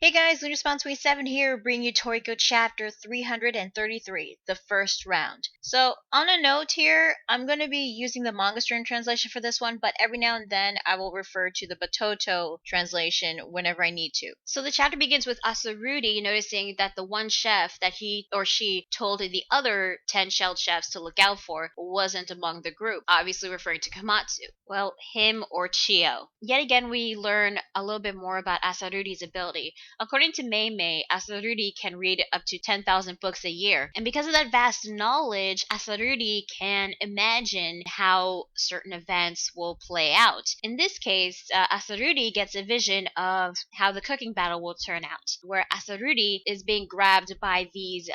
Hey guys, LunaSpawn27 here, bringing you Toriko chapter 333, the first round. So, on a note here, I'm going to be using the manga stream translation for this one, but every now and then I will refer to the Batoto translation whenever I need to. So the chapter begins with Asaruti noticing that the one chef that he or she told the other 10 shelled chefs to look out for wasn't among the group, obviously referring to Kamatsu. Well, him or Chio. Yet again, we learn a little bit more about Asaruti's ability. According to Mei, Asaruti can read up to 10,000 books a year. And because of that vast knowledge, Asaruti can imagine how certain events will play out. In this case, Asaruti gets a vision of how the cooking battle will turn out, where Asaruti is being grabbed by these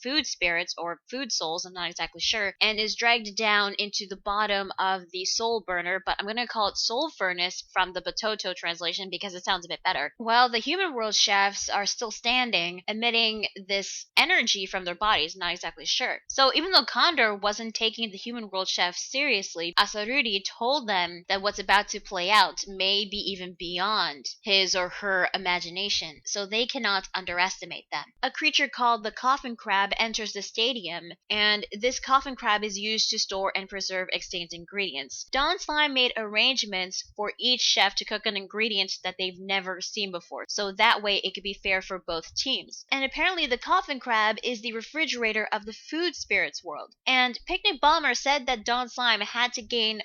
food spirits or food souls, I'm not exactly sure, and is dragged down into the bottom of the soul burner, but I'm going to call it soul furnace from the Batoto translation because it sounds a bit better. While the human world chefs are still standing, emitting this energy from their bodies, not exactly sure. So even though Condor wasn't taking the human world chefs seriously, Asaruti told them that what's about to play out may be even beyond his or her imagination, so they cannot underestimate them. A creature called the coffin crab enters the stadium, and this coffin crab is used to store and preserve extinct ingredients. Don Slime made arrangements for each chef to cook an ingredient that they've never seen before, so that way it could be fair for both teams. And apparently the coffin crab is the refrigerator of the food spirits world. And Picnic Bomber said that Don Slime had to gain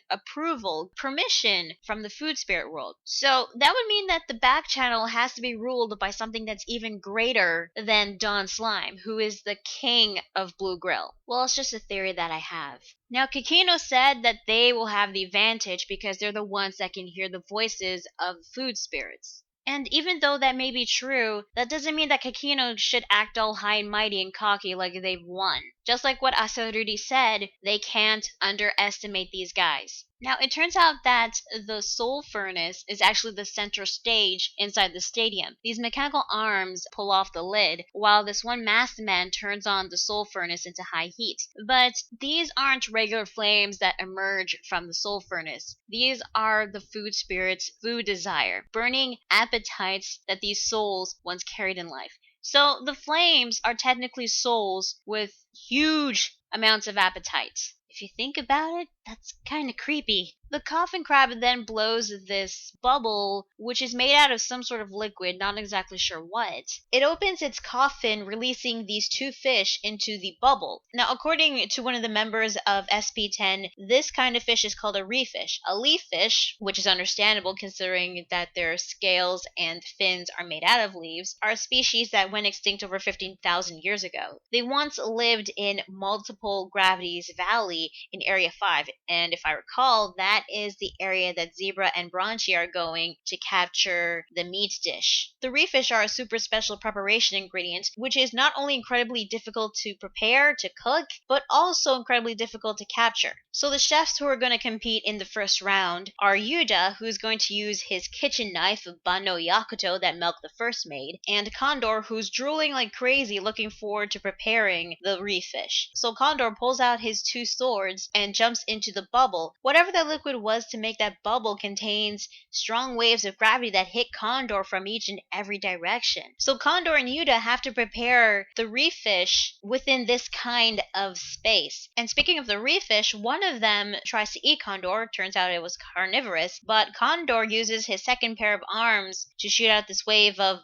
permission from the food spirit world. So that would mean that the back channel has to be ruled by something that's even greater than Don Slime, who is the king of Blue Grill. Well, it's just a theory that I have. Now, Kikino said that they will have the advantage because they're the ones that can hear the voices of food spirits. And even though that may be true, that doesn't mean that Kikino should act all high and mighty and cocky like they've won. Just like what Asaruti said, they can't underestimate these guys. Now, it turns out that the soul furnace is actually the center stage inside the stadium. These mechanical arms pull off the lid, while this one masked man turns on the soul furnace into high heat. But these aren't regular flames that emerge from the soul furnace. These are the food spirit's food desire, burning appetites that these souls once carried in life. So the flames are technically souls with huge amounts of appetites. If you think about it, that's kind of creepy. The coffin crab then blows this bubble, which is made out of some sort of liquid, not exactly sure what. It opens its coffin, releasing these two fish into the bubble. Now, according to one of the members of SP10, this kind of fish is called a reef fish. A leaf fish, which is understandable considering that their scales and fins are made out of leaves, are a species that went extinct over 15,000 years ago. They once lived in multiple gravities valley in Area 5, and if I recall, that is the area that Zebra and Bronchi are going to capture the meat dish. The reef fish are a super special preparation ingredient, which is not only incredibly difficult to prepare, to cook, but also incredibly difficult to capture. So the chefs who are going to compete in the first round are Yuda, who's going to use his kitchen knife of Banno Yakuto that Milk the First made, and Condor, who's drooling like crazy looking forward to preparing the reef fish. So Condor pulls out his two swords and jumps into the bubble. Whatever that liquid was to make that bubble contains strong waves of gravity that hit Condor from each and every direction. So Condor and Yuda have to prepare the reef fish within this kind of space. And speaking of the reef fish, one of them tries to eat Condor. Turns out it was carnivorous, but Condor uses his second pair of arms to shoot out this wave of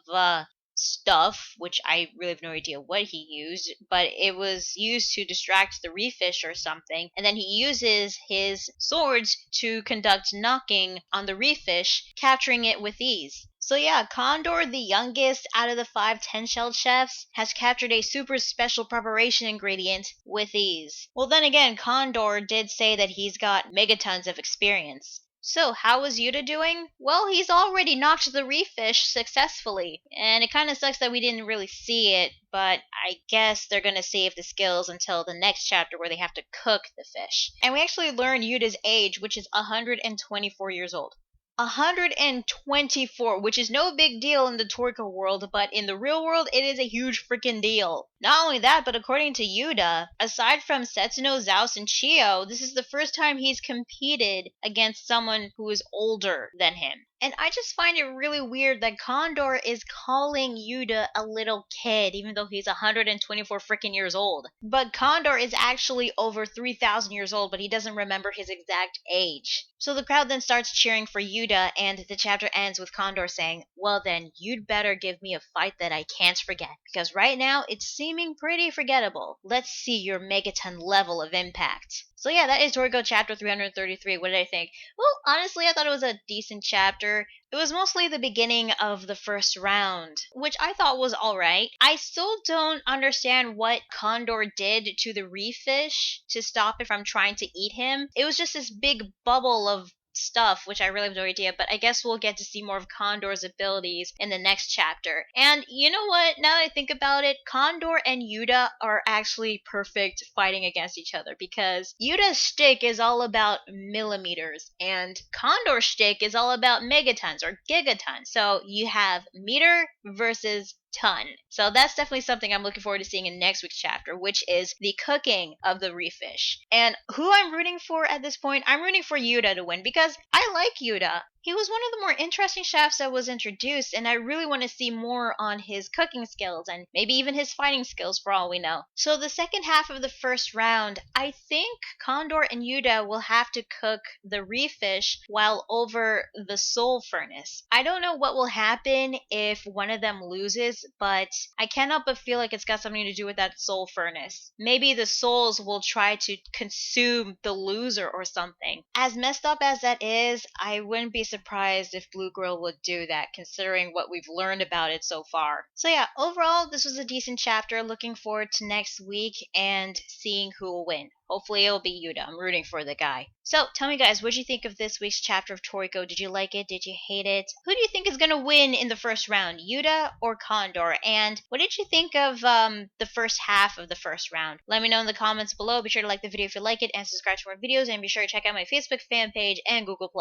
stuff, which I really have no idea what he used, but it was used to distract the reef fish or something, and then he uses his swords to conduct knocking on the reef fish, capturing it with ease. So yeah, Condor, the youngest out of the 5 10-shelled chefs, has captured a super special preparation ingredient with ease. Well, then again, Condor did say that he's got megatons of experience. So, how was Yuda doing? Well, he's already knocked the reef fish successfully, and it kind of sucks that we didn't really see it, but I guess they're gonna save the skills until the next chapter where they have to cook the fish. And we actually learn Yuda's age, which is 124 years old. 124, which is no big deal in the Toriko world, but in the real world, it is a huge freaking deal. Not only that, but according to Yuda, aside from Setsuno, Zaus, and Chio, this is the first time he's competed against someone who is older than him. And I just find it really weird that Condor is calling Yuda a little kid, even though he's 124 freaking years old. But Condor is actually over 3,000 years old, but he doesn't remember his exact age. So the crowd then starts cheering for Yuda, and the chapter ends with Condor saying, "Well then, you'd better give me a fight that I can't forget, because right now it's seeming pretty forgettable. Let's see your Megaton level of impact." So yeah, that is Toriko chapter 333. What did I think? Well, honestly, I thought it was a decent chapter. It was mostly the beginning of the first round, which I thought was alright. I still don't understand what Condor did to the reef fish to stop it from trying to eat him. It was just this big bubble of stuff, which I really have no idea, but I guess we'll get to see more of Condor's abilities in the next chapter. And you know what? Now that I think about it, Condor and Yuda are actually perfect fighting against each other, because Yuda's shtick is all about millimeters, and Condor's shtick is all about megatons or gigatons. So you have meter versus ton. So that's definitely something I'm looking forward to seeing in next week's chapter, which is the cooking of the reef fish. And who I'm rooting for at this point, I'm rooting for Yuda to win, because I like Yuda. He was one of the more interesting chefs that was introduced, and I really want to see more on his cooking skills and maybe even his fighting skills for all we know. So the second half of the first round, I think Condor and Yuda will have to cook the reef fish while over the soul furnace. I don't know what will happen if one of them loses, but I can't help but feel like it's got something to do with that soul furnace. Maybe the souls will try to consume the loser or something. As messed up as that is, I wouldn't be surprised if Blue Girl would do that, considering what we've learned about it so far. So yeah, overall, this was a decent chapter. Looking forward to next week and seeing who will win. Hopefully it'll be Yuda. I'm rooting for the guy. So tell me guys, what did you think of this week's chapter of Toriko? Did you like it? Did you hate it? Who do you think is going to win in the first round, Yuda or Condor? And what did you think of the first half of the first round? Let me know in the comments below. Be sure to like the video if you like it and subscribe to more videos, and be sure to check out my Facebook fan page and Google+.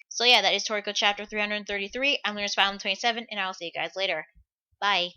So yeah, that is Toriko chapter 333. I'm Lunar Smile 27, and I'll see you guys later. Bye.